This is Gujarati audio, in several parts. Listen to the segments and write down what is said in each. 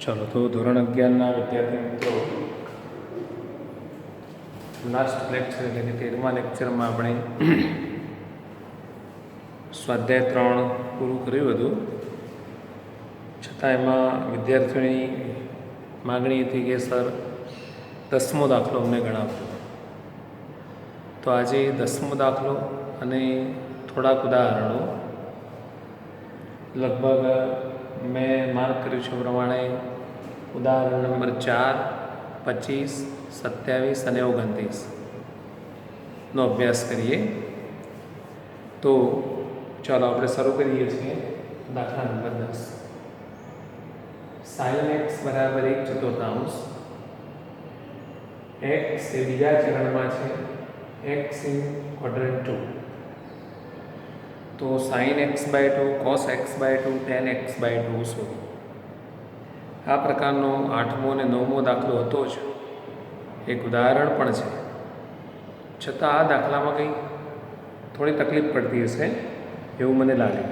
चलो तो धोरण 11 विद्यार्थी मित्रों लास्ट लेक्चर એટલે કે 13મા લેક્ચરમાં આપણે સ્વાધ્યાય 3 પૂરું કર્યું હતું. છતાં એમાં વિદ્યાર્થીઓની માગણી હતી કે સર 10મો દાખલો અમને ગણાવો. તો આજે 10મો દાખલો અને થોડાક ઉદાહરણો લગભગ મેં માર્ક કર્યું છે પ્રમાણે ઉદાહરણ નંબર 4, 25, 27 અને 29નો અભ્યાસ કરીએ. તો ચાલો આપણે શરૂ કરીએ છીએ. દાખલા નંબર 10. sin x બરાબર 1/4. x એ બીજા ચરણમાં છે, x ઇન ક્વોડ્રન્ટ 2. તો sin x/2, cos x/2, tan x/2 શોધો. આ પ્રકારનો 8મો અને 9મો દાખલો હતો જ, એક ઉદાહરણ પણ છે. છતાં આ દાખલામાં કંઈ થોડી તકલીફ પડતી હશે એવું મને લાગે.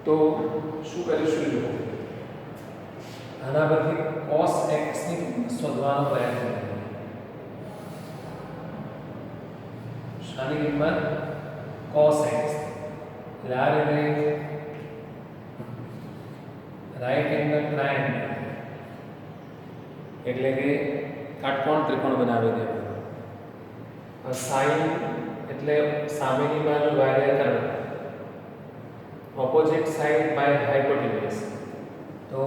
તો શું કરીશું જુઓ, આના પરથી cos x ની કિંમત શોધવાનો પ્રયત્ન કરીએ. શાની કિંમત? cos x. એટલે આ રીતે રાઈટ એંગલ ટ્રાયેંગલ એટલે કે કાટકોણ ત્રિકોણ બનાવી દેવાનું. sin એટલે સામેની બાજુ ભાગ્યા કર્ણ, ઓપોઝિટ સાઈડ બાય હાઇપોટેન્યુસ. તો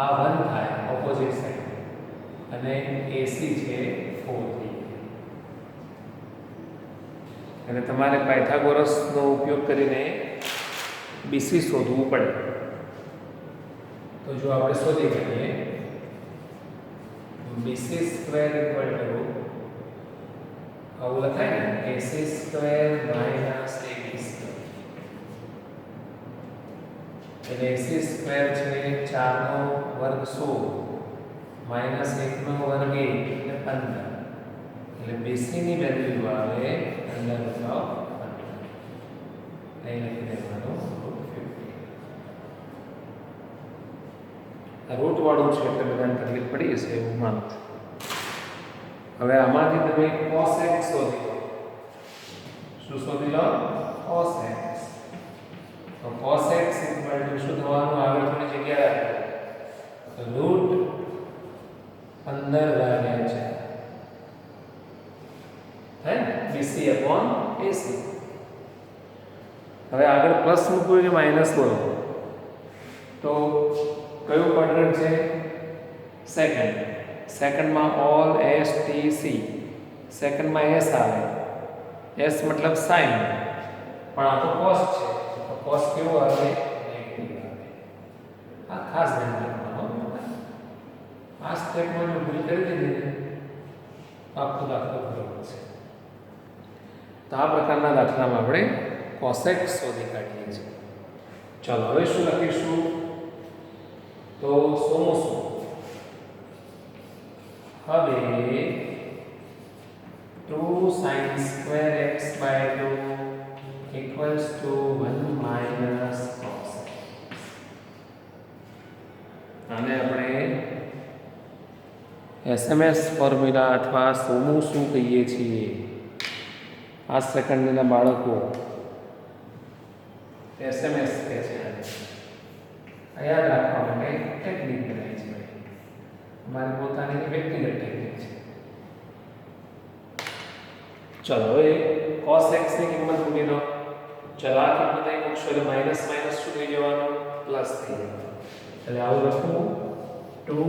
આ 1 થાય ઓપોઝિટ સાઈડ અને AC છે 4. અને તમારે પાયથાગોરસનો ઉપયોગ કરીને BC શોધવું પડે. તો જો આપણે શોધી કાઢીએ BC સ્ક્વેર ઇક્વલ ટુ આવું લખાય ને AC square minus AB square. એટલે AC સ્ક્વેર છે 4નો વર્ગ 16 માઇનસ 1નો વર્ગ 1 એટલે 15. એટલે BC ની વેલ્યુ આવે અંદર લખાવ 15. અહીં લખી દેવાનું રૂટ વાળું છે એટલે બધાને તકલીફ પડી હશે એવું માનું છું. હવે આમાંથી તમે cos x શોધી લો. શું શોધી લો? cos x. તો cos x ઇક્વલ ટુ શું થવાનું? આગળ થોડી જગ્યા રાખો તો રૂટ 15/4 થાય BC upon AC. હવે આગળ પ્લસ મૂકવું કે માઇનસ બોલો તો કયું ક્વોડ્રન્ટ છે? સેકન્ડ. સેકન્ડમાં ઓલ S T C. સેકન્ડમાં S આવે. S મતલબ સાઇન, પણ આ તો cos છે. તો cos કેવો આવે? નેગેટિવ આવે. આ ખાસ ધ્યાન રાખવાનું. આ સ્ટેપમાં જો ભૂલ કરી દીધી આખો દાખલો બરોબર છે. તો આ પ્રકારના દાખલામાં આપણે cos x શોધી કાઢીએ છીએ. ચાલો હવે શું લખીશું? તો સોમોસો હવે 2 sin square x/2 equals to 1 minus cos x. આને આપણે SMS ફોર્મ્યુલા અથવા સોમોસુ કહીએ છીએ. આ સેકન્ડના બાળકો SMS કહે છે. યાદ રાખવા માટે ટેકનિક બનાવી છે. મારી પોતાની વ્યક્તિગત ટેકનિક છે. ચલો હવે cos x ની કિંમત મૂકી દો. ચલો આ કિંમત અહીં મૂકશો એટલે માઇનસ માઇનસ શું થઈ જવાનું? પ્લસ થઈ જવાનું. એટલે આવું લખું 2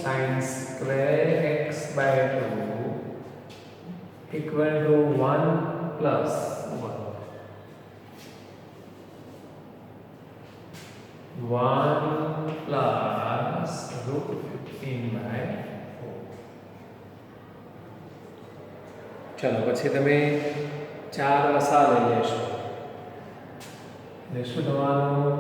sin square x/2 equal to 1 plus 1. 1 plus root 15/4. ચલો પછી તમે 4 લસા લઈ લેશો એટલે શું થવાનું?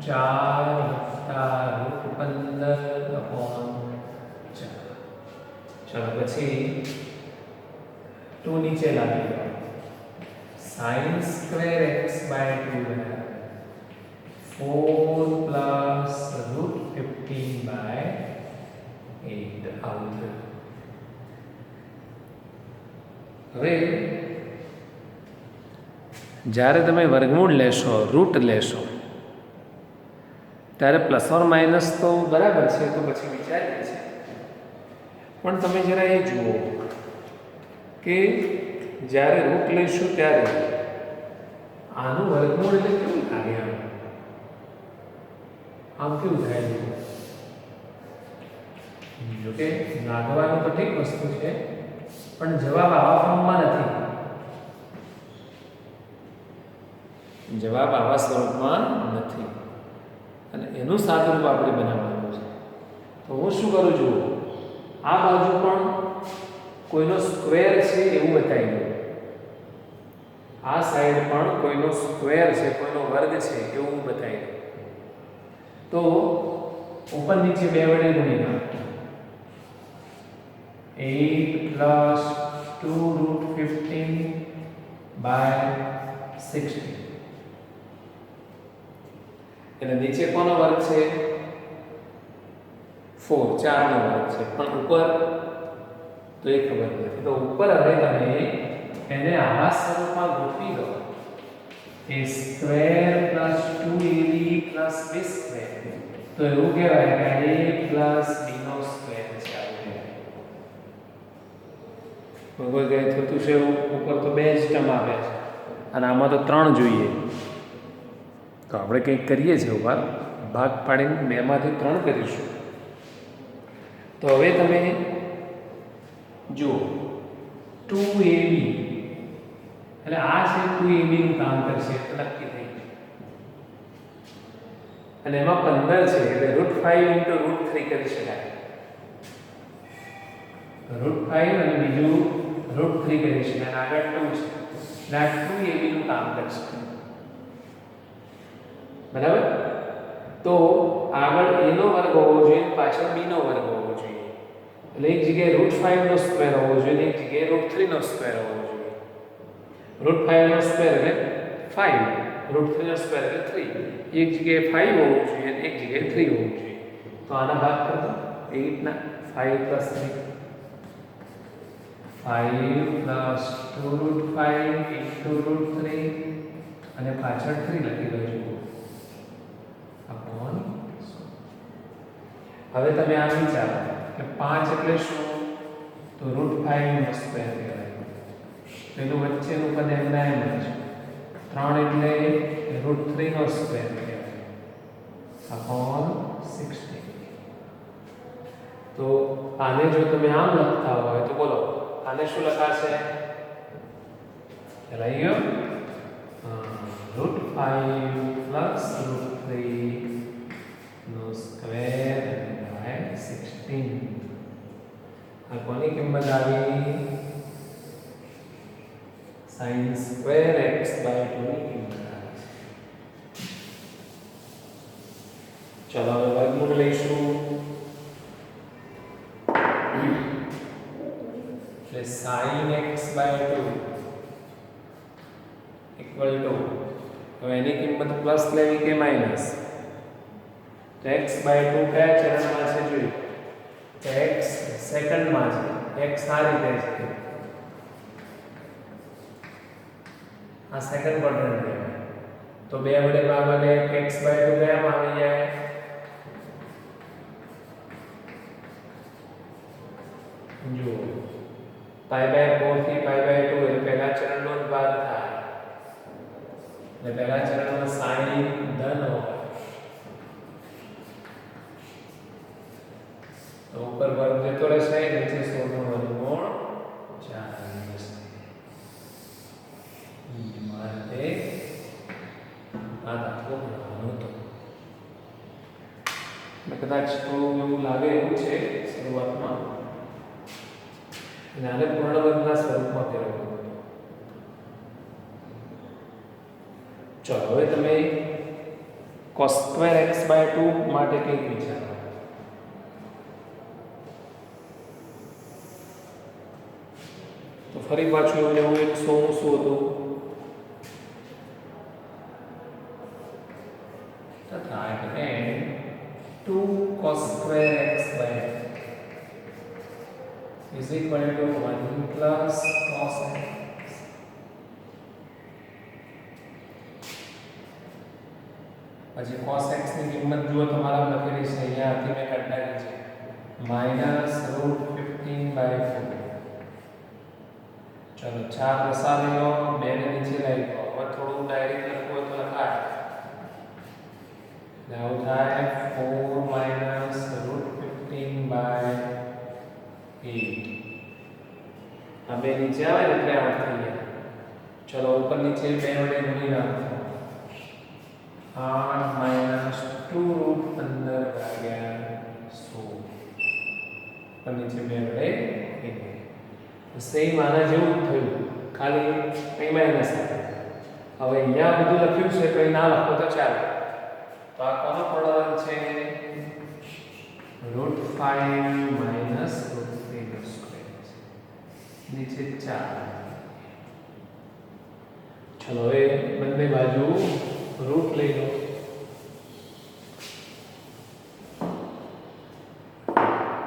4 + √15/4. ચલો પછી 2 નીચે લાવી દો. sin square x/2 4 plus route 15/8 આવું થયું. હવે જ્યારે તમે વર્ગમૂળ લેશો, રૂટ લેશો, ત્યારે પ્લસ ઓર માઇનસ તો બરાબર છે, તો પછી વિચારીએ છીએ. પણ તમે જરા એ જુઓ કે જ્યારે રૂટ લઈશું ત્યારે આનું વર્ગમૂળ એટલે કેવું લાગે? આમ કેવું થાય? જોકે લાગવાનું તો ઠીક વસ્તુ છે, પણ જવાબ આવા ફોર્મમાં નથી. જવાબ આવા સ્વરૂપમાં નથી અને એનું સાદુરૂપ આપણે બનાવવાનું છે. તો હું શું કરું છું, આ બાજુ પણ કોઈનો સ્ક્વેર છે એવું બતાવી દઉં, આ સાઈડ પણ કોઈનો સ્ક્વેર છે, કોઈનો વર્ગ છે એવું બતાવી દઉં. તો ઉપર નીચે બે વડે ગુણી નાખો. 8 પ્લસ 2 રૂટ 15/16. એટલે નીચે કોનો વર્ગ છે? 4, 4 નો વર્ગ છે, પણ ઉપર તો એ ખબર નથી. તો ઉપર હવે તમે એને આવા સ્વરૂપમાં ગોઠવી દો. a square plus 2ab plus b square. તો એવું કહેવાય કે a પ્લસ b નો સ્ક્વેર છે. કોઈ કહે થતું છે ઉપર તો બે જ ટર્મ આવે છે અને આમાં તો 3 જોઈએ. તો આપણે કંઈક કરીએ છીએ, ઉપર ભાગ પાડીને 2 માંથી 3 કરીશું. તો હવે તમે જુઓ 2ab એટલે આ છે 2ab નું કામ કરશે એટલે નક્કી થઈ ગયું. અને એમાં 15 છે એટલે √5 * √3 કરી શકાય. √5 અને બીજું √3 કરી શકાય. આગળ 2 છે એટલે આ 2ab નું કામ કરશે. બરાબર? તો આગળ a નો વર્ગ હોવો જોઈએ, પાછળ b નો વર્ગ હોવો જોઈએ. એટલે એક જગ્યાએ √5 નો સ્ક્વેર હોવો જોઈએ, એક જગ્યાએ √3 નો સ્ક્વેર હોવો જોઈએ. √5 નો સ્ક્વેર એટલે 5, √3 નો સ્ક્વેર એટલે 3. એક જગ્યાએ 5 હોવું જોઈએ, એક જગ્યાએ 3 હોવું જોઈએ. તો આના ભાગ કરતો 8 ના 5 + 3, 5 + 2 √5 * √3 અને પાછળ 3 લખી દો છો. હવે તમે આ વિચારો કે 5 એટલે શું? તો √5 નો સ્ક્વેર કહેવાય. તેનું વચ્ચેનું પદ એમના એમ જ. 3 એટલે √3 નો સ્ક્વેર કહેવાય /16. તો આને જો તમે આમ લખતા હોય તો બોલો આને શું લખાશે? ખ્યાલ આવી ગયો? √5 + √3 નો સ્ક્વેર / 16. આ કોની કિંમત આવી? sin² x/2 ની કિંમત આવી. ચલો હવે વર્ગમૂળ લઈશું. એટલે sin x/2 = હવે એની કિંમત પ્લસ લેવી કે માઈનસ? તો x/2 કયા ચરણમાં છે જોઈએ? x સેકન્ડમાં છે. x આ રીતે છે, આ સેકન્ડ ક્વોડ્રન્ટ કહેવાય. તો 2 વડે ભાગવાને x/2 કયામાં આવી જાય? જો π/4 થી π/2 એટલે પહેલા ચરણનો જ ભાગ થાય. એટલે પહેલા ચરણમાં સાઈન ધન હોય તો ઉપર વર્ગ જતો રહેશે, નીચે 16 નું વર્ગમૂળ 4 રહેશે. માટે આ દાખલો ગણવાનો હતો. કદાચ થોડું એવું લાગે એવું છે શરૂઆતમાં, અને આને પૂર્ણ વર્ગના સ્વરૂપમાં ફેરવવાનું હતું. ચલો હવે તમે cos² x/2 માટે કંઈક વિચારો. તો ફરી પાછું એવું લેવું 100 શું હતું? तथा tan 2 cos square x by is equal to 1 plus cos x. પછી cos x ની કિંમત જુઓ તમારા લખેલી છે અહીંયાથી મેં કાઢી નાખી છે -√15/4. ચલો 4 રસા લઈ લો, 2 ને નીચે લઈ લો. હવે થોડું ડાયરેક્ટ લખવું હોય તો લખાય. now થાય 4 -√15/8. આ બે નીચે આવે એટલે આઉટ થઈ ગયા. ચલો ઉપર નીચે 2 વડે ગુણી નાખો. 8 - 2√15/100 પર નીચે 2 વડે ગુણી. સેમ આના જેવું જ થયું, ખાલી અહીં માઇનસ આવે. હવે અહીંયા બધું લખ્યું છે, કંઈ ના લખો તો ચાલે. તો આ કોનો પ્રોડક્ટ છે? √5 - √3² નીચે 4. ચલો હવે બંને બાજુ રૂટ લઈ લો.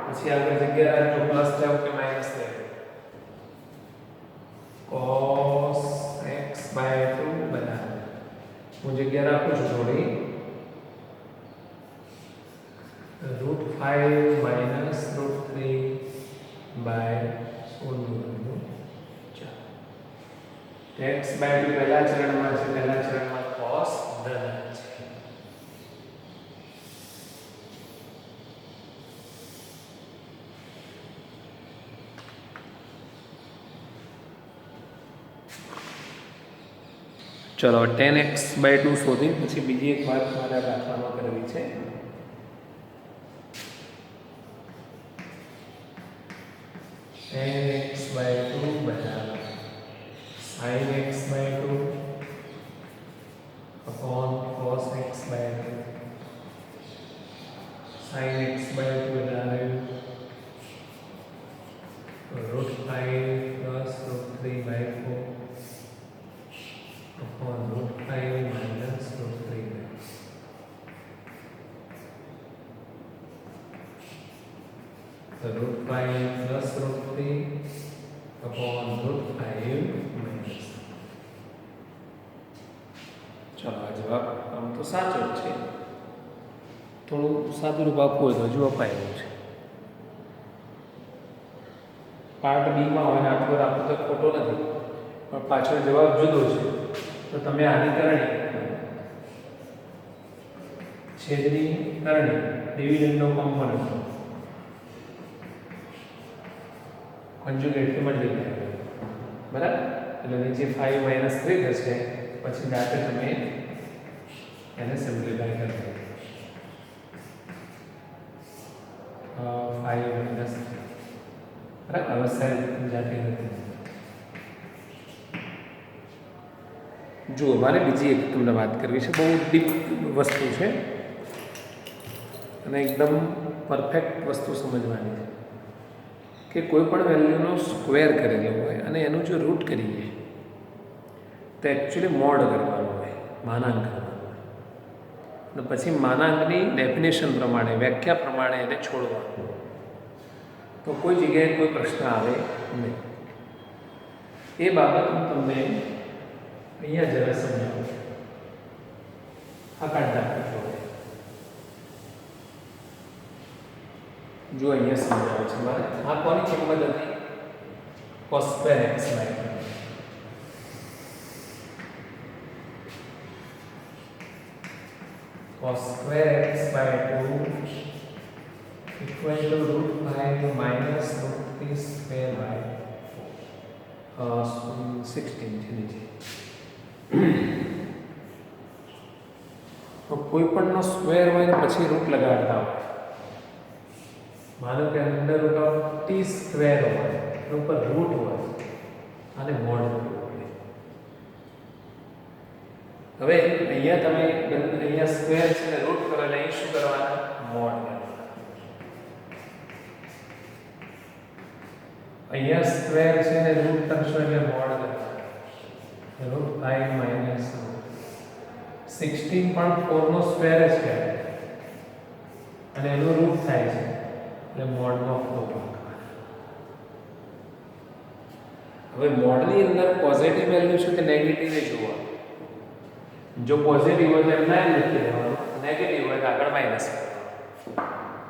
પછી આગળ જગ્યા રાખજો, પ્લસ લેવો કે માઇનસ લેવો. cos x/2 બરાબર, હું જગ્યા રાખું છું થોડી, √5 - √3/16. x/2 પહેલા ચરણમાં છે, પહેલા ચરણમાં cos ધન છે. ચલો 10x/2 શોધી પછી બીજી એક વાત મારે દાખલામાં કરવી છે. tan x/2 બરાબર sin x/2 upon cos x/2. sin x/2 બરાબર √5 plus √3/4 upon √5 minus √3/4. So √5 plus √3 upon √5 minus. ચલો આ જવાબ આમ તો સાચો જ છે, થોડું સાદું રૂપ આપવું હોય તો હજુ અપાયેલું છે. પાર્ટ બીમાં હોય આટલું રાખવું તો ખોટો નથી, પણ પાછળ જવાબ જુદો છે. તો તમે આની કરણી છેદની કરણી ડિવિડન્ડનો કોમ્પોનન્ટ કોન્જ્યુગેટથી મલ્ટીપ્લાય બરાબર, એટલે નીચે 5 - 3 થશે. પછી દાખલે તમે એને સિમ્પ્લિફાય કરી દો. 5 - 3 બરાબર. હવે સાહેબ જાતે નથી. જો મારે બીજી એક તમને વાત કરવી છે, બહુ ડીપ વસ્તુ છે અને એકદમ પરફેક્ટ વસ્તુ સમજવાની છે કે કોઈ પણ વેલ્યુનો સ્ક્વેર કરેલો હોય અને એનું જો રૂટ કરીએ તો એકચ્યુઅલી મોડ કરવાનું હોય, માનાંક કરવાનું હોય, અને પછી માનાંકની ડેફિનેશન પ્રમાણે, વ્યાખ્યા પ્રમાણે એને છોડવાનું. તો કોઈ જગ્યાએ કોઈ પ્રશ્ન આવે નહીં. એ બાબત હું તમને અહીંયા જરા સમજાવું. આ કાઢ નાખું છું. જો અહીંયા સમજાવે છે મારે. આ કોની કિંમત હતી? cos square x by 2. cos square x by 2 equal to √5 minus √3 square by 16 છે નીચે. તો કોઈ પણનો સ્ક્વેર હોય ને પછી રૂટ લગાડતા હોય. માનો કે અંદર √t સ્ક્વેર હોય, ઉપર રૂટ હોય અને મોડ હોય. હવે અહીંયા તમે અહીંયા સ્ક્વેર છે ને રૂટ કરો એટલે અહીં શું કરવાના? મોડ કરવાના. અહીંયા સ્ક્વેર છે ને રૂટ કરશો એટલે મોડ કરવાના. √5 - 16 પણ 4 નો સ્ક્વેર જ કહેવાય અને એનું રૂટ થાય છે એટલે મોડનો આખો ભાગ. હવે મોડની અંદર પોઝિટિવ વેલ્યુ છે કે નેગેટિવ એ જોવા. જો પોઝિટિવ હોય તો એમને એમ લખી દેવાનું, નેગેટિવ હોય તો આગળ માઇનસ કરવાનું.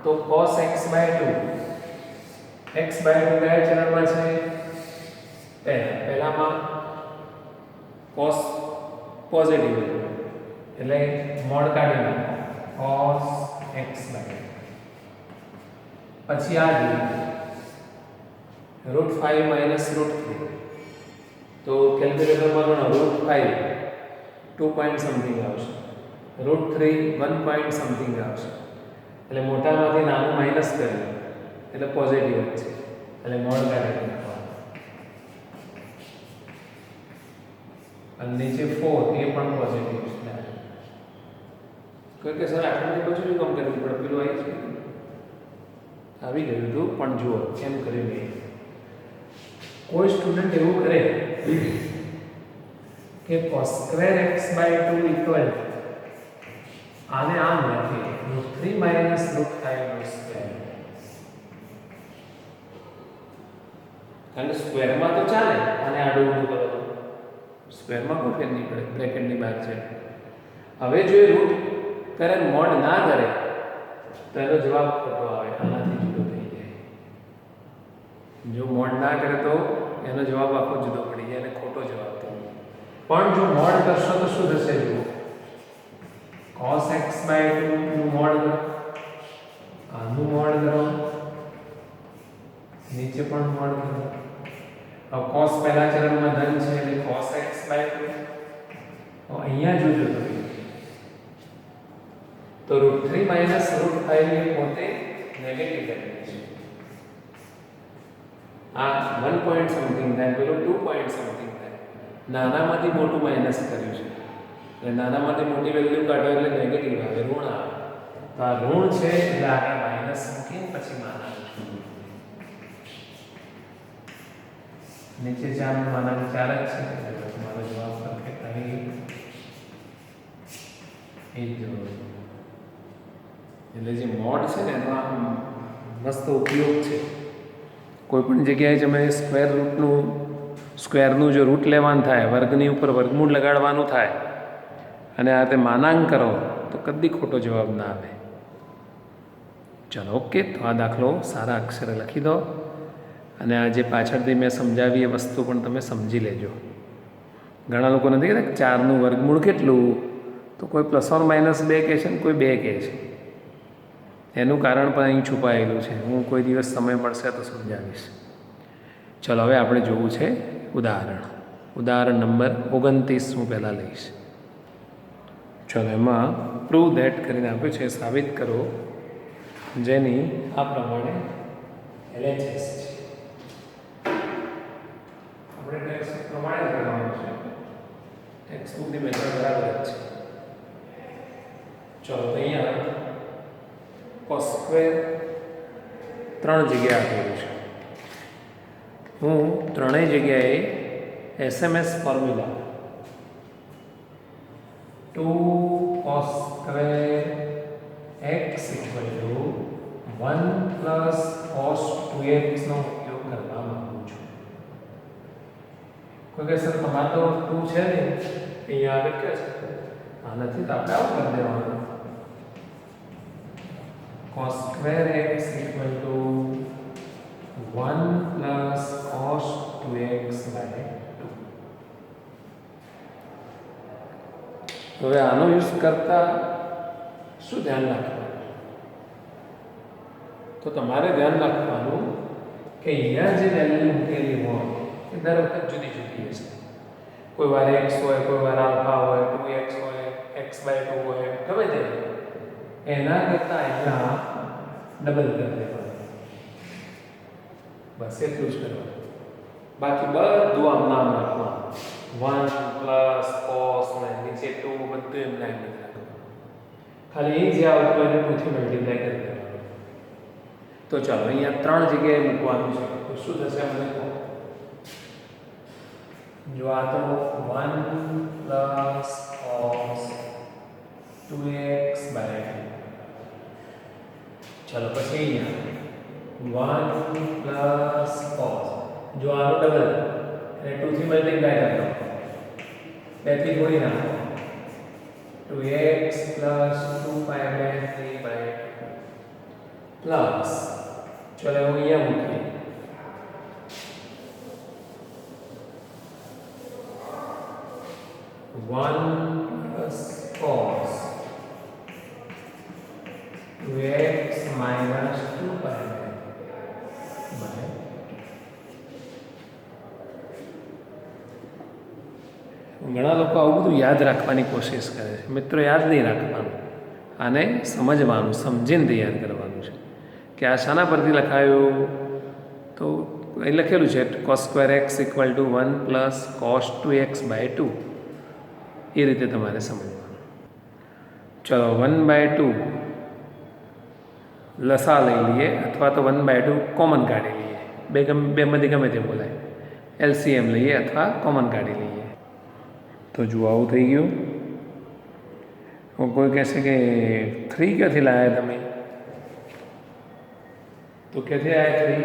તો cos x by 2 x by 2 કયા ચરણમાં છે? પહેલામાં cos પોઝિટિવ એટલે મોડ કાઢી નાખો cos x by 2. પછી આ √5 minus √3 તો કેલ્ક્યુલેટરમાં ગણો √5 2 પોઈન્ટ સમથિંગ આવશે, √3 1 પોઈન્ટ સમથિંગ આવશે. એટલે મોટામાંથી નાનું માઇનસ કર્યું એટલે પોઝિટિવ જ છે એટલે મોડ કાઢી નાખવાનું. અને નીચે 4 એ પણ પોઝિટિવ છે. કોઈ કે સર આટલું બધું કામ કરવું પડે, પેલું આવી ગયું હતું પણ જુઓ કેમ કર્યું નહીં. કોઈ સ્ટુડન્ટ એવું કરે કે cos square x by 2 equal આને આમ લખે √3 minus √5 નો સ્ક્વેર. કારણ સ્ક્વેરમાં તો ચાલે અને આડું ઊંધું કરો તો સ્ક્વેરમાં કોઈ ફેર નહીં પડે, બ્રેકેટની બહાર છે. હવે જો એ રૂટ કરે મોડ ના કરે તો એનો જવાબ ખોટો આવે, આનાથી જુદો થઈ જાય. જો મોડ ના કરે તો એનો જવાબ આખો જુદો પડી જાય અને ખોટો જવાબ થાય. પણ જો મોડ કરશો તો શું થશે? જુઓ cos x by 2 નું મોડ કરો, આનું મોડ કરો, નીચે પણ મોડ કરો. હવે cos પહેલા ચરણમાં ધન છે એટલે cos x by 2. તો અહીંયા જોજો તમે તો √3 minus √5 એ પોતે નેગેટિવ વેલ્યુ છે. આ 1 પોઈન્ટ સમથિંગ થાય, પેલો 2 પોઈન્ટ સમથિંગ થાય. નાનામાંથી મોટું માઇનસ કર્યું છે એટલે નાનામાંથી મોટી વેલ્યુ કાઢો એટલે નેગેટિવ આવે, ઋણ આવે. તો આ ઋણ છે એટલે આગળ માઇનસ મૂકીને પછી માના નીચે 4 માના 4 જ છે એટલે તમારો જવાબ પરફેક્ટ આવી એ જ જવાબ. એટલે જે મોડ છે ને એનો આ મસ્ત ઉપયોગ છે. કોઈ પણ જગ્યાએ તમે સ્ક્વેરનું જો રૂટ લેવાનું થાય, વર્ગની ઉપર વર્ગમૂળ લગાડવાનું થાય અને આ તે માનાંક કરો તો કદી ખોટો જવાબ ના આવે. ચલો ઓકે, તો આ દાખલો સારા અક્ષરે લખી દો અને આ જે પાછળથી મેં સમજાવી એ વસ્તુ પણ તમે સમજી લેજો. ઘણા લોકો નથી કહેતા 4 નું વર્ગમૂળ કેટલું, તો કોઈ ±2 કહે છે ને કોઈ 2 કહે છે. એનું કારણ પણ અહીં છુપાયેલું છે. હું કોઈ દિવસ સમય મળશે તો સમજાવીશ. ચલો હવે આપણે જોવું છે ઉદાહરણ નંબર 29 હું પહેલાં લઈશ. ચલો એમાં પ્રૂવ ધેટ કરીને આપ્યું છે, સાબિત કરો, જેની આ પ્રમાણે LHS છે. આપણે ટેક્સ્ટ પ્રમાણે જ કરવાનું છે, ટેક્સ્ટ બુકની મેથડ બરાબર જ છે. ચલો તો અહીંયા cos સ્ક્વેર 3 જગ્યાએ આપેલું છે. હું ત્રણેય જગ્યાએ SMS formula 2 cos square x = 1 plus cos 2x નો ઉપયોગ કરવા માંગુ છું. કોઈ કહે સર તમારે તો 2 છે ને અહીંયા આવે કે છે, આ નથી તો આપણે આવું કરી દેવાનું cos square x = 1 plus cos 2x by 2. હવે આનો યુઝ કરતા શું ધ્યાન રાખવાનું? તો તમારે ધ્યાન રાખવાનું કે અહીંયા જે વેલ્યુ મૂકેલી હોય એ દર વખત જુદી જુદી હશે. કોઈ વાર x હોય, કોઈ વાર આલ્ફા હોય, 2x હોય, x/2 હોય, ગમે તે એના કરતા અહીંયા ડબલ કરી દેવાનું. બસ એટલું જ કરવાનું. બાકી બધું આમ નામ રાખવાનું. 1 plus cos ને નીચે 2 બધું એમ લાઈન રાખવાનું. ખાલી એ જે આવતું હોય એને 2 થી મલ્ટીપ્લાય કરી દેવાનું. તો ચાલો અહીંયા 3 જગ્યાએ મૂકવાનું છે. તો શું થશે મને કહો? જો આ તો 1 plus cos 2x બાય 2. ચલો પછી અહીંયા 1 પ્લસ cos. જો આનો ડબલ અને 2 થી મલ્ટીપ્લાય કરતો 2 થી ગુણી નાખો 2x plus 2 pi by 3 by 2 plus ચલો હું અહીંયા મૂકીએ 1 plus cos 2x minus 2 pi by ઘણા લોકો આવું બધું યાદ રાખવાની કોશિશ કરે છે. મિત્રો, યાદ નહીં રાખવાનું, આને સમજવાનું, સમજીને યાદ કરવાનું છે કે આ શાના પરથી લખાયું. તો અહીં લખેલું છે cos square x equal to 1 plus cos 2x by 2. એ રીતે તમારે સમજવાનું. ચલો 1/2 લસા લઈ લઈએ અથવા તો 1/2 કોમન કાઢી લઈએ. બેમાંથી ગમે તે બોલાય. એલસીએમ લઈએ અથવા કોમન કાઢી લઈએ. તો જુઓ આવું થઈ ગયું. કોઈ કહેશે કે 3 ક્યાંથી લાવ્યા તમે? તો ક્યાંથી આવ્યા 3?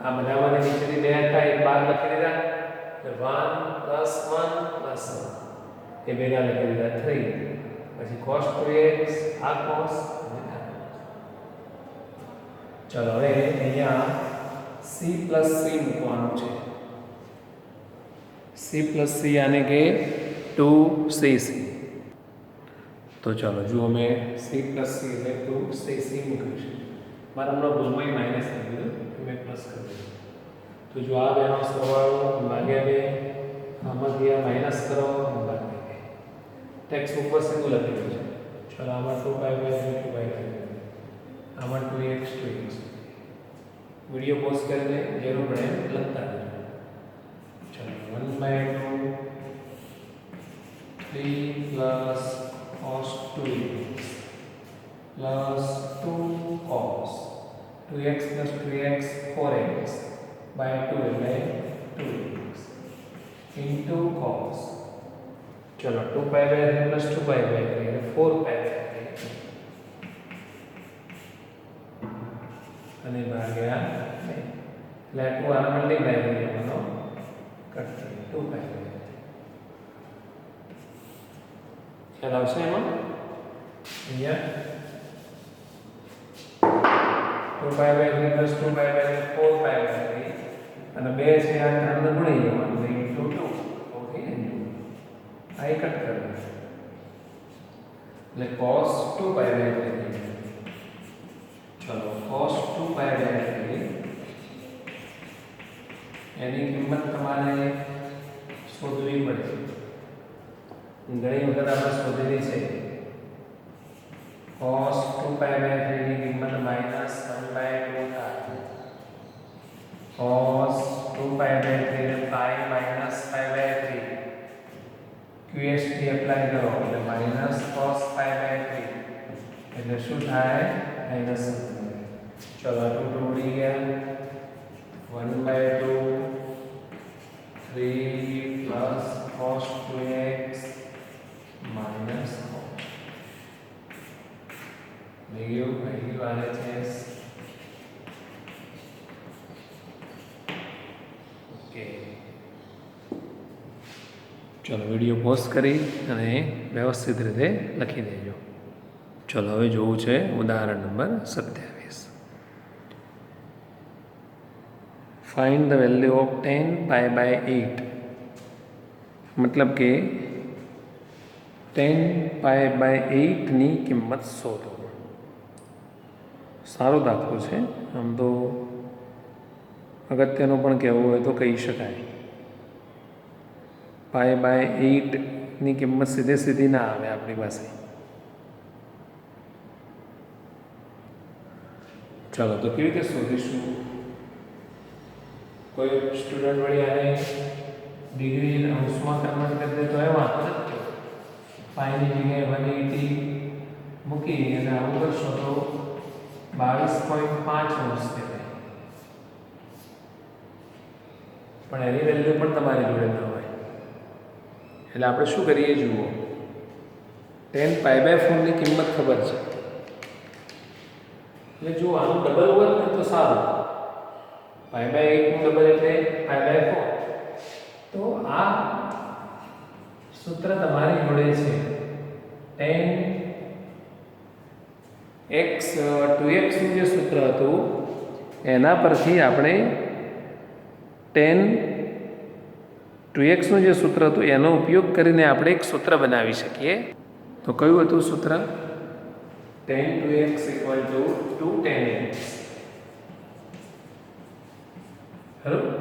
આ બધામાંથી નીચેથી 2 હતા એ 12 લખી દીધા. 1 plus 1 plus 1 એ ભેગા લખી દીધા 3. પછી cos 2x આ cos અને આ cos. ચલો હવે અહીંયા c plus c મૂકવાનું છે. c plus c આને કે 2cc. તો ચાલો જુઓ મેં c plus c એટલે 2cc મૂક્યું છે. મારા હમણાં ભૂલમાં માઇનસ કરી દીધું મેં પ્લસ કરી દીધું. તો જો આ બેનો સરવાળો ભાગ્યા 2 આમાંથી આ માઇનસ કરો ભાગ્યા ટેક્સ ઉપર સીધું લખેલું છે. ચલો આમાં 2 પાઈ બાય 2 પાઈ બાય આમાં 2x 2x. વિડીયો પોઝ કરીને જરૂર પડે એમ લખતા રહેજો. ચલો 1/2 3 plus cos 2x plus 2 cos 2x plus 2x 4x by 2 એટલે 2x into cos. चलो 2 pi by 3 plus 2 pi by 3 એટલે 4 પાઈ બાય 3 અને ભાગ્યા 2 એટલે 2 આને મલ્ટીપ્લાય કરી દેવાનો કટ કરી 2 પાઈ બાય 3. ખ્યાલ આવશે એમાં? અહીંયા 2 pi by 3 plus 2 pi by 4 pi by 3 અને 2 છે આ 3 ને ગુણી દેવાનું ઇન્ટુ 2. ઓકે, આ કટ કરવું એટલે cos 2 પાઈ બાય 3. ચલો cos 2 પાઈ બાય 3 એની કિંમત તમારે શોધવી પડશે. ઘણી વખત આપણે શોધેલી છે. cos 2 પાઈ બાય 3 ની કિંમત -1/2 થાય. cos 2 પાઈ બાય 3 ને pi minus pi by 3 QST apply કરો એટલે માઈનસ cos પાઈ બાય 3 એટલે શું થાય? માઈનસ. ચલો આ 2 ઉડી ગયા 1/2 3 plus cos 2x minus cos. ગયું આને છે. ઓકે, ચલો વિડીયો પોઝ કરી અને વ્યવસ્થિત રીતે લખી દેજો. ચલો હવે જોવું છે ઉદાહરણ number 27. Find the value of 10 pi by 8. મતલબ કે 10 પાઈ બાય 8 ની કિંમત શોધો. સારો દાખલો છે. આમ તો અગત્યનો પણ કહેવું હોય તો કહી શકાય. પાઈ બાય 8 ની કિંમત સીધી ના આવે આપણી પાસે. ચાલો તો કેવી રીતે શોધીશું? કોઈ સ્ટુડન્ટ વળી આને ડિગ્રી અંશમાં કન્વર્ટ કરી દે તો એ વાંધો નથી. પાઈની જગ્યાએ 180 મૂકી અને આવું કરશો તો 22.5 અંશ કહેવાય. પણ એની વેલ્યુ પણ તમારી જોડે ન હોય એટલે આપણે શું કરીએ જુઓ. 10π/4 ની કિંમત ખબર છે એટલે જો આનું ડબલ હોય ને તો સારું π/8 નું ડબલ એટલે π/4 તો આ સૂત્ર તમારી જોડે છે 10x 2x નું જે સૂત્ર હતું એના પરથી આપણે 2x નું જે સૂત્ર હતું એનો ઉપયોગ કરીને આપણે એક સૂત્ર બનાવી શકીએ તો કયું હતું સૂત્ર 10 2x = 210x બરાબર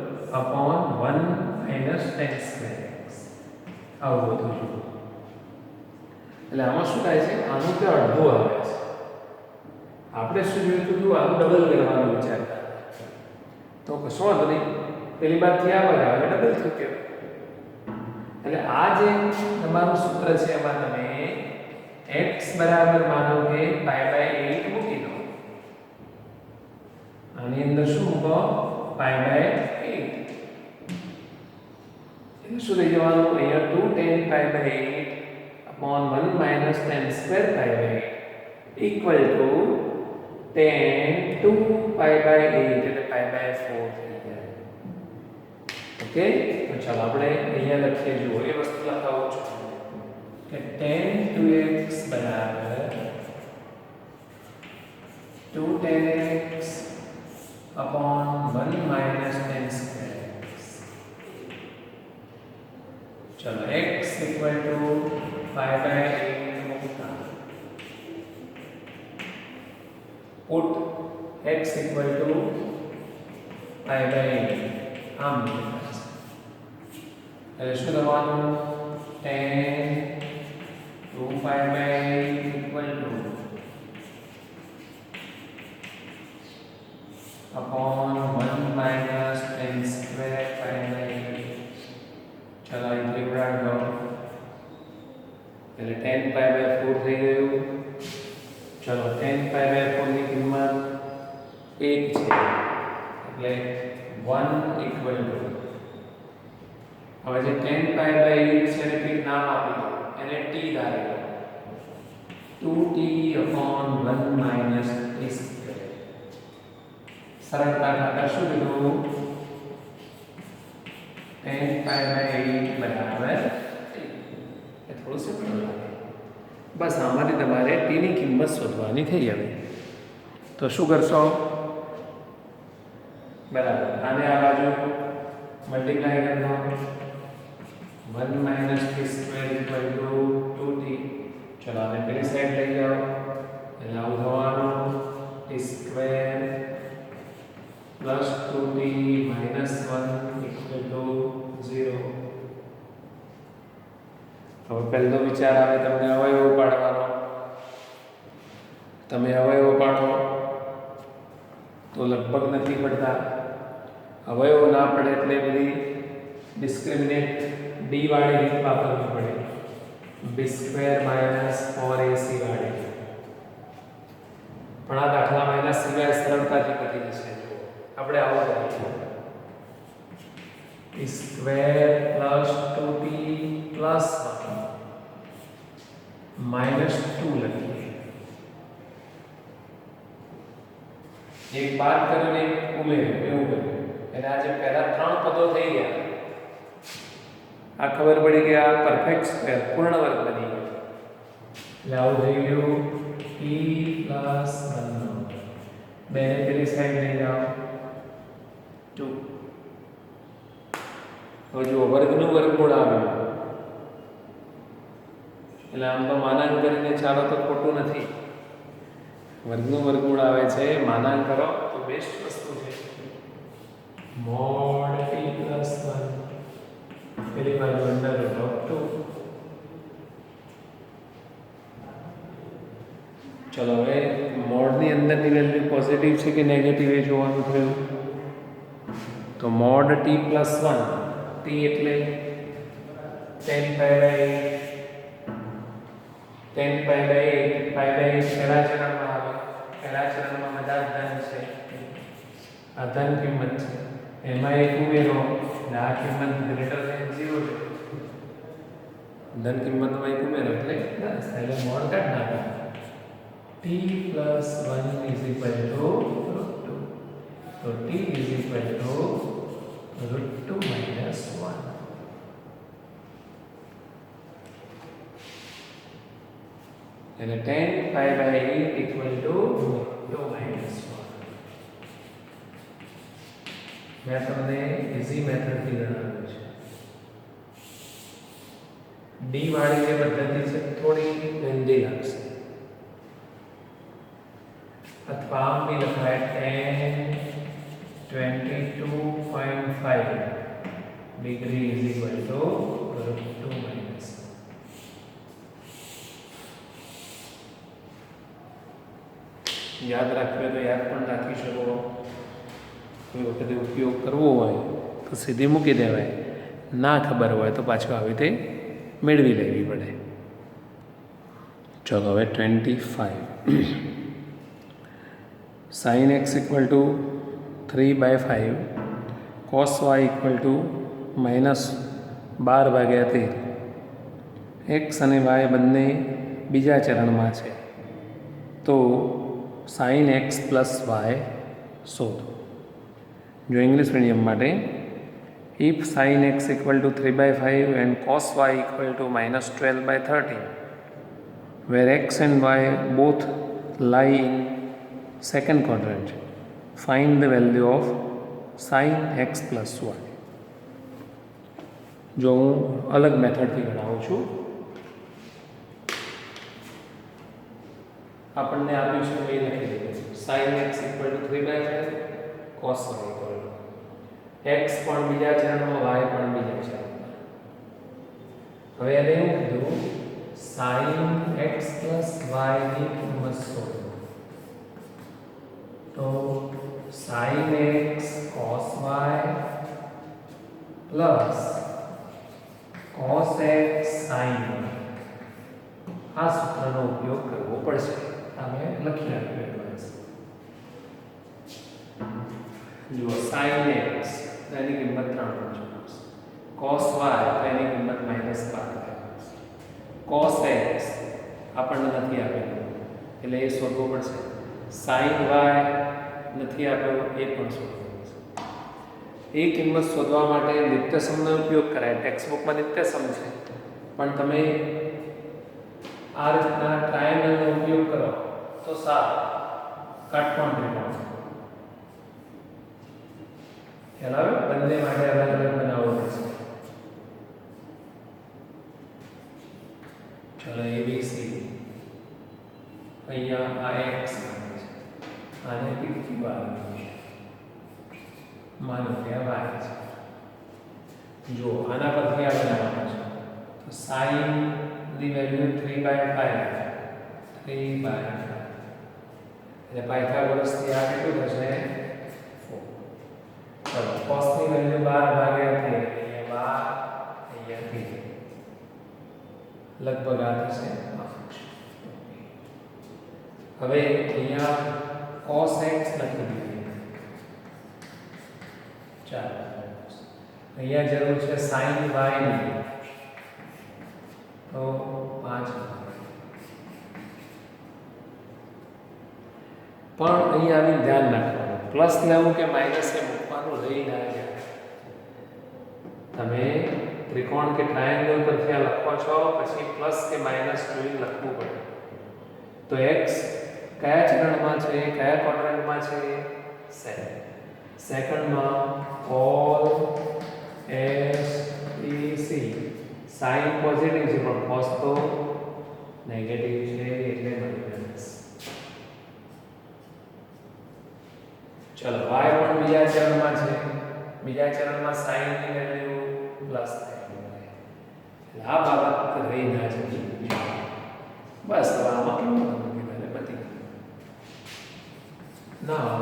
upon 1 minus 10 square x આવું બધું જો એટલે આમાં શું થાય છે આનું તે અડધું આવે છે આપણે શું જોયું હતું આનું ડબલ કરવાનું વિચારતા તો કશો વાંધો નહીં પેલી બાદ થી આવે ડબલ થયું કે એટલે આ જે તમારું સૂત્ર છે એમાં તમે x બરાબર માનો કે π/8 મૂકી દો આની અંદર શું મૂકો π/8 એટલે શું થઈ જવાનું અહીંયા 210π/8 upon 1 minus 10 square π/8 equal to 10 2π/8 એટલે π/4 થઈ જાય ઓકે તો ચાલો આપણે અહીંયા લખીએ જુઓ એ વસ્તુ લખાવું છું કે 10 2x બરાબર 210x upon 1 minus 10 square x चलो x equal to π/8 મૂકતા put x equal to π/8 આમ મૂકતા એટલે શું લખવાનું 10 2π/8 equal to upon 1 minus 10 square π/8 चलो इधर उड़ा दो એટલે 10π/4 થઈ ગયું ચલો 10π/4 ની કિંમત 1 છે એટલે 1 equal to હવે જે 10π/8 છે એને કંઈક નામ આપી દો એને t ધારી લો 2t upon 1 minus t square સરળતા ખાતર શું કીધું 10π/8 બરાબર એ થોડું સિમ્પલ લાગે બસ આમાંથી તમારે t ની કિંમત શોધવાની થઈ હવે તો શું કરશો બરાબર આને આ બાજુ મલ્ટીપ્લાય કરી દો 1 minus t square equal to 2t ચલો આને પેલી સાઈડ લઈ જાઓ એટલે આવું થવાનું t square plus 2t minus 1 equal to 0 હવે પહેલો વિચાર આવે તમને અવયવો પાડવાનો તમે અવયવો પાડો તો લગભગ નથી પડતા અવયવો ના પડે એટલે બધી ડિસ્ક્રિમિનેટ ડી વાળી રીત વાપરવી પડે b² - 4ac વાળી પણ આ દાખલામાં એના સિવાય સરળતાથી પતી જશે આપણે આવો કરીશું square plus 2t plus 1 minus 2 લખીએ એક બાદ કરીને એક ઉમેર્યું એવું કર્યું એટલે આજે પહેલા 3 પદો થઈ ગયા આ ખબર પડી કે આ પરફેક્ટ સ્ક્વેર પૂર્ણ વર્ગ બની ગયો એટલે આવું થઈ ગયું t plus 1 બેને પેલી સાઈડ લઈ જાઓ 2 હવે જો વર્ગનું વર્ગમૂળ આવ્યું એટલે આમ તો માનાંક કરીને ચાલો તો ખોટું નથી વર્ગનું વર્ગમૂળ આવે છે માનાંક કરો તો બેસ્ટ વસ્તુ છે mod t plus 1 પેલી બાજુ અંડર રૂટ ઓફ 2 ચલો હવે મોડની અંદરની વેલ્યુ પોઝિટિવ છે કે નેગેટિવ એ જોવાનું થયું તો mod t plus 1 t એટલે 10π/8 10π/8 પહેલા ચરણમાં આવે પહેલા ચરણમાં બધા ધન છે આ ધન કિંમત છે એમાં એક ઉમેરો એટલે આ કિંમત ગ્રેટર ધેન 0 છે ધન કિંમતનો એક ઉમેરો એટલે 10 એટલે મોડ કાઢી નાખો. t plus 1 is equal to root 2. So t is equal to root 2 minus 1. And 10 pi by 8 equal to 2 minus 1. मैं તમને इजी मेथड થી ગણાવ્યું છે. ડી વાળી જે પદ્ધતિ છે થોડી ગંદી લાગશે. अथवा आम भी लिखा है 10 22.5 degree is equal to root 2 minus. याद रखिए तो याद पण राखी શકો. કોઈ વખતે ઉપયોગ કરવો હોય તો સીધી મૂકી દેવાય, ના ખબર હોય તો પાછું આવી રીતે મેળવી લેવી પડે. ચલો હવે 25 sin x equal to 3/5 cos y equal to -12/13. x અને y બંને બીજા ચરણમાં છે તો sin x plus y શોધો. જો ઇંગ્લિશ મીડિયમ માટે if sin x equal to 3/5 and cos y equal to -12/13 where x and y both lie in second quadrant, find the value of sin x plus y. जो हूँ अलग मेथड थी गणावुं छुं. આપણને આપ્યું છે એ લખી દઈએ. sin x equal to 3/5 cos y equal to x પણ બીજા ચરણમાં y પણ બીજા ચરણમાં. હવે એને એવું કીધું sin x plus y ની કિંમત શોધો. तो sin x cos y plus cos x sin y આ સૂત્રનો ઉપયોગ કરવો પડશે. તમે લખી નાખ્યું એડવાન્સ. જો sin x એની કિંમત 3 cos y એની કિંમત -12 cos x આપણને નથી આપેલું એટલે એ શોધવું પડશે. sin y નથી આપ્યો એ પણ શોધવું પડશે. એ કિંમત શોધવા માટે નિત્યસમનો ઉપયોગ કરાય. ટેક્સ્ટબુકમાં નિત્યસમ છે પણ તમે આ રીતના ટ્રાયેંગલનો ઉપયોગ કરો તો સારું. કાટકોણ ત્રિકોણ ખ્યાલ આવે. બંને માટે અલગ અલગ બનાવવું પડશે. ચલો ABC અહીંયા આ x આને પીકી વાર માનો કે આ y છે. જો આના પરથી આ બનાવવાનું છે તો sin ની વેલ્યુ 3/5 એટલે પાયથાગોરસ થી આ કેટલું થશે 4. ચલો cos ની વેલ્યુ 12/3 અહીંયા 12 અહીંયા 3 લગભગ આ થશે. હવે અહીંયા cos x લખી દીધી. ચાલો અહીંયા જરૂર છે sin y ની તો 5. પણ અહીંયા આવી ધ્યાન રાખવાનું પ્લસ લેવું કે માઇનસ એ મૂકવાનું રહી ના જાય. તમે ત્રિકોણ કે ટ્રાયેંગલ પરથી આ લખો છો પછી પ્લસ કે માઇનસ જોઈને લખવું પડે. તો x કયા ચરણમાં છે, કયા ક્વોડ્રન્ટમાં છે? સેકન્ડમાં all s t c. Sine positive છે પણ cos તો નેગેટિવ છે એટલે માઇનસ. ચલો y પણ બીજા ચરણમાં છે. બીજા ચરણમાં sin ની વેલ્યુ પ્લસ થાય. એટલે આ બાબત રહી ના જતી. બસ હવે આમાં કેવું now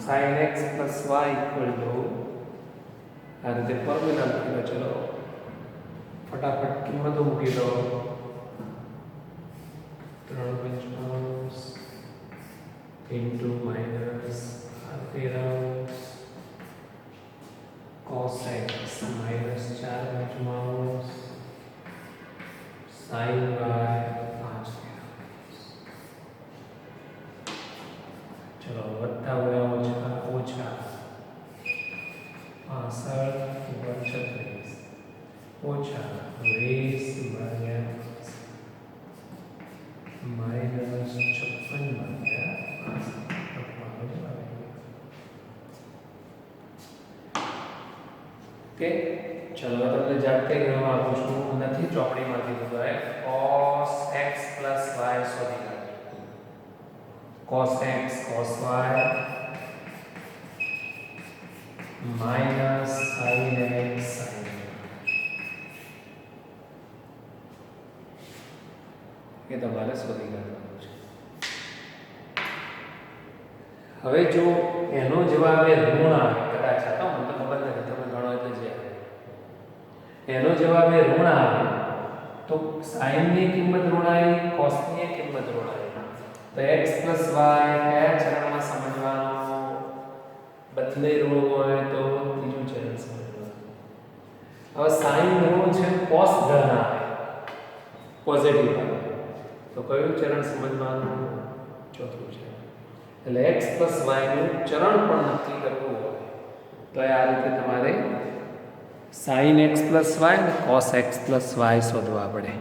sin x plus y equal to આ રીતે ફોર્મ્યુલા લખી દો. ચલો ફટાફટ કિંમતો મૂકી દો. 3/5 into minus r13 cos x minus 4/5 minus 56 ભાગ્યા 5. ઓકે, ચલો તમને જાતે ગણવા આપું છું, નથી ચોપડીમાંથી બધું આવે. cos x plus y શોધી કાઢો. cos x cos y minus sin x sin y. એ તમારે શોધી કાઢવાનું છે. હવે જો એનો જવાબ એ ઋણ આવે, કદાચ આ તો મને ખબર નથી, તમે ગણો એટલે જે આવે એનો જવાબ એ ઋણ આવે તો sin ની કિંમત ઋણ આવી, cos ની કિંમત ઋણ આવી. તો x plus y કયા ચરણમાં સમજવાનો? બંને ઋણ હોય તો ત્રીજું ચરણ સમજવાનું. હવે sin ઋણ છે, cos ધન આવે, પોઝિટિવ આવે, તો કયું ચરણ સમજવાનું? ચોથું છે. એટલે x plus y નું ચરણ પણ નક્કી કરવું હોય તો આ રીતે તમારે sin x plus y અને cos x plus y શોધવા પડે.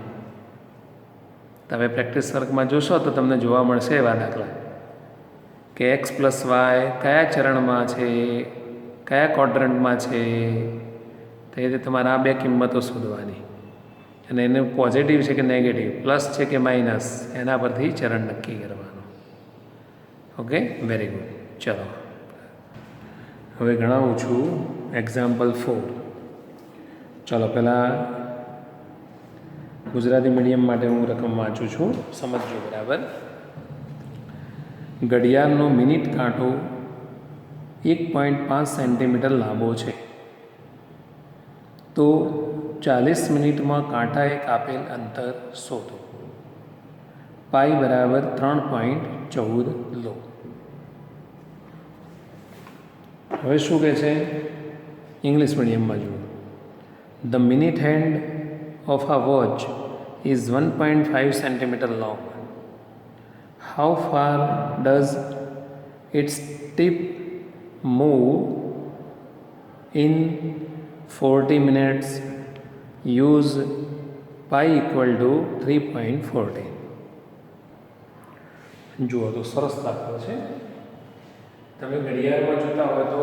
તમે પ્રેક્ટિસ વર્કમાં જોશો તો તમને જોવા મળશે એવા દાખલા કે x plus y કયા ચરણમાં છે, કયા ક્વોડ્રન્ટમાં છે, તો એ રીતે તમારે આ બે કિંમતો શોધવાની અને એને પોઝિટિવ છે કે નેગેટિવ, પ્લસ છે કે માઇનસ, એના પરથી ચરણ નક્કી કરવાનું. Okay, very good. ચલો હવે ગણાવું છું એક્ઝામ્પલ 4. ચલો પહેલાં ગુજરાતી મીડિયમ માટે હું રકમ વાંચું છું, સમજજો બરાબર. ઘડિયાળનો મિનિટ કાંટો 1.5 સેન્ટીમીટર લાંબો છે, તો 40 મિનિટમાં કાંટાએ કાપેલ અંતર શોધો. પાઈ બરાબર 3.14 લો. હવે શું કહે છે? ઇંગ્લિશ મીડિયમમાં જુઓ. The minute hand of a watch is 1.5 centimeter long. How far does its tip move in 40 minutes? Use pi equal to 3.14. જુઓ તો સરસ દાખલો છે. તમે ઘડિયાળમાં જોતા હોય તો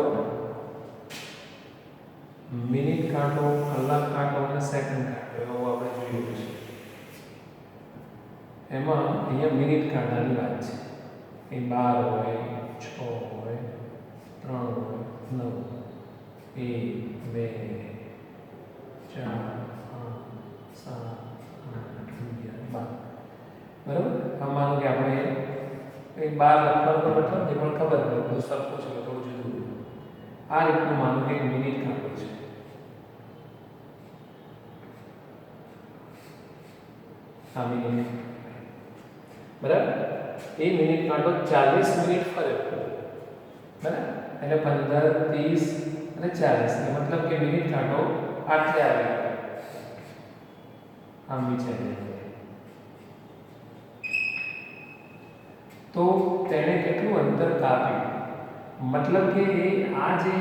મિનિટ કાંટો, કલાક કાંટો અને સેકન્ડ કાંટો એવું આપણે જોયું છે. એમાં અહીંયા મિનિટ કાંટાની વાત છે. એ 12 હોય, 6 હોય, 3 હોય, 9, 1, 2, 4, 5, 7, 8, 11, 12. બરાબર? આ માનો કે આપણે એ 12 લખવાનો મતલબ એ પણ ખબર પડે, બધું સરખું છે, થોડું જુદું. આ રીતનું માનો કે મિનિટ કાંટો છે. આ મિનિટ બરાબર. એ મિનિટ કાંટો 40 મિનિટ ફરે, બરાબર. એટલે 15, 30 અને 40, મતલબ કે મિનિટ કાંટો આટલે આવે, આમ વિચારીએ તો તેણે કેટલું અંતર કાપ્યું? મતલબ કે એ આ જે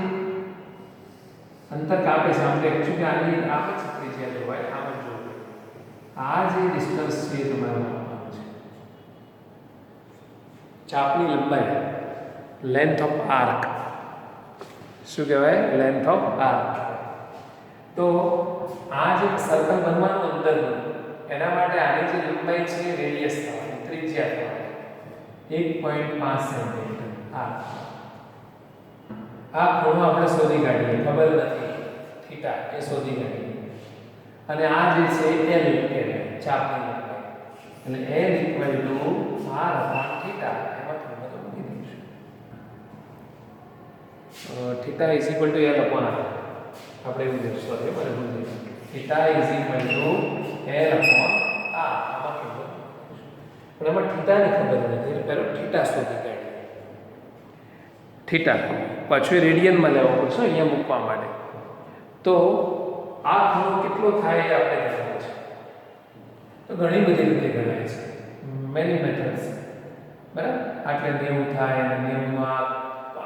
અંતર કાપે છે, આપણે એકચ્યુઅલી આની આમ જ ત્રિજ્યા જોવાય, આમ જ જોવાય. આ જે ડિસ્ટન્સ છે એ તમારે માપવાનું છે. ચાપની લંબાઈ, લેન્થ ઓફ આર્ક. શું કહેવાય? Length of arc. તો આ જે સર્કલ બનવાનું અંદરનું, એના માટે આની જે લંબાઈ છે રેડિયસ થવાની, ત્રિજ્યા થવાની 1.5 સેન્ટીમીટર. આ ખૂણો આપણે શોધી કાઢીએ, ખબર નથી થીટા, એ શોધી કાઢીએ. અને આ જે છે L કહેવાય, ચાપની લંબાઈ. એટલે L equal to r upon theta, એમાં કિંમતો મૂકી દઈશું. Theta is equal to L upon r. આપણે એવું લઈશું, સોરી મને ભૂલ થઈ. Theta is equal to L upon r. આમાં કિંમત પણ એમાં થીટાની ખબર નથી, એટલે પહેલો થીટા શોધી કાઢીએ. થીટા પાછું રેડિયનમાં લેવો પડશે અહીંયા મૂકવા માટે. તો આ ખૂણો કેટલો થાય એ આપણે ગણવું છે. તો ઘણી બધી રીતે ગણાય છે, મેની મેથડ્સ, બરાબર. આટલે 90 થાય અને 90માં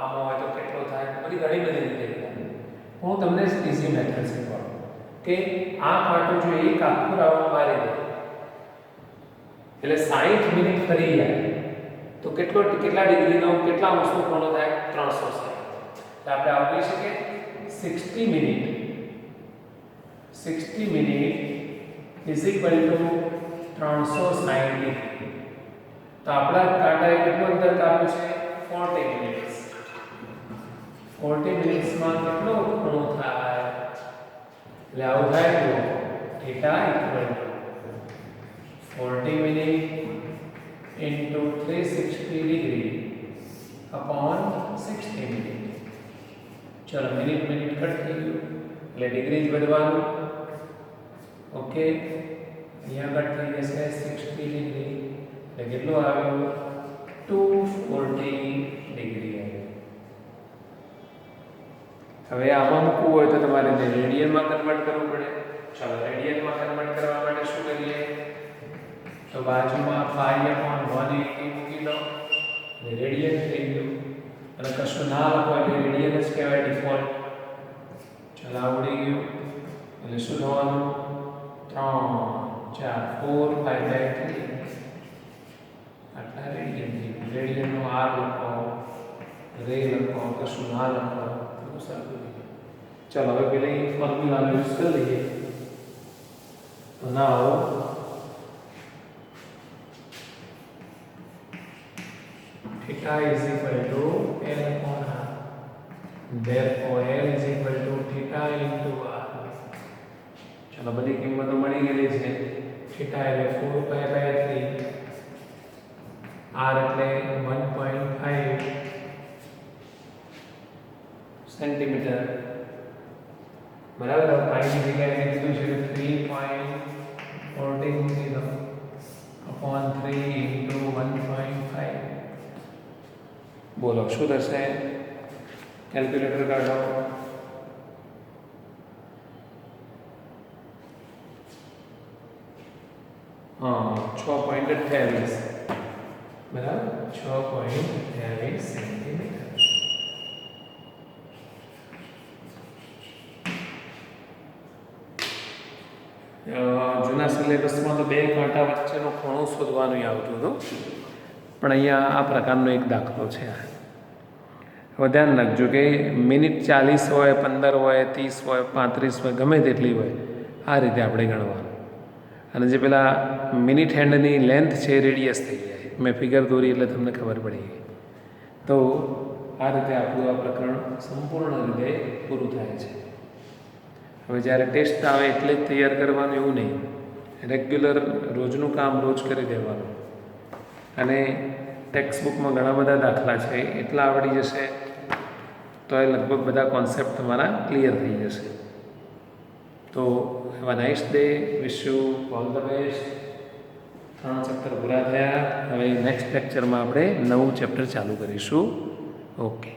આમાં હોય તો કેટલો થાય, બધી ઘણી બધી રીતે ગણાય. હું તમને ઇઝી મેથડ શીખવાડું કે આ કાંટો જો એક આખું રાઉન્ડ મારી દે એટલે 60 મિનિટ ફરી જાય તો કેટલા ડિગ્રીનો કેટલા અંશનો ખૂણો થાય 360. એટલે આપણે આપી શકીએ 60 minute is equal to 360 degree. તો આપણા કાંટાએ કેટલું અંતર કાપ્યું છે 40 મિનિટ્સ. 40 મિનિટ્સમાં કેટલો ખૂણો થાય એટલે આવું થાય તો theta equal to 40 minute into 360 degree upon 60 minute. ચલો મિનિટ કટ થઈ ગયું એટલે ડિગ્રી જ વધવાનું. ઓકે અહીંયા કટ થઈ જશે 60 ડિગ્રી એટલે કેટલું આવ્યું 240 ડિગ્રી આવ્યું. હવે આમાં મૂકવું હોય તો તમારે રેડિયનમાં કન્વર્ટ કરવું પડે. ચાલો રેડિયનમાં કન્વર્ટ કરવા માટે શું કરીએ તો બાજુમાં π/180 મૂકી દો એટલે રેડિયન થઈ ગયું. અને કશું ના લખો એટલે રેડિયન જ કહેવાય ડિફોલ્ટ. ચાલો આવડી ગયું એટલે શું થવાનું 3 4 4 π/3 આટલા રેડિયન થઈ ગયું. રેડિયનનો r લખો રે લખો કશું ના લખો તો સારું. ચાલો હવે પેલી ફોર્મ્યુલા યુઝ કરી લઈએ. તો નાઓ theta is equal to L upon R. Therefore, L is equal to theta into R. चलो बड़ी कीमत मળી ગયેલી છે. theta એટલે 4π/3 R એટલે 1.5 સેન્ટીમીટર બરાબર. પાઈ ની જગ્યાએ કીધું છે 3.14 મૂકી દો upon 3 into 1.5. બોલો શું થશે કેલ્ક્યુલેટર કાઢો. હા 6.28 બરાબર 6.28 સેન્ટીમીટર. જૂના સિલેબસમાં તો બે કાંટા વચ્ચેનો ખૂણો શોધવાનું આવતું હતું, પણ અહીંયા આ પ્રકારનો એક દાખલો છે. હવે ધ્યાન રાખજો કે મિનિટ 40 હોય 15 હોય 30 હોય 35 હોય ગમે તેટલી હોય આ રીતે આપણે ગણવાનું. અને જે પેલા મિનિટ હેન્ડની લેન્થ છે રેડિયસ થઈ જાય. મેં ફિગર દોરી એટલે તમને ખબર પડી ગઈ. તો આ રીતે આપણું આ પ્રકરણ સંપૂર્ણ રીતે પૂરું થાય છે. હવે જ્યારે ટેસ્ટ આવે એટલે જ તૈયાર કરવાનું એવું નહીં. રેગ્યુલર રોજનું કામ રોજ કરી દેવાનું. અને ટેક્સ્ટ બુકમાં ઘણા બધા દાખલા છે એટલા આવડી જશે તો એ લગભગ બધા કોન્સેપ્ટ તમારા ક્લિયર થઈ જશે. તો have a nice day. Wish you all the best. 3 chapter પૂરા થયા. હવે નેક્સ્ટ લેક્ચરમાં આપણે નવું ચેપ્ટર ચાલુ કરીશું. ઓકે.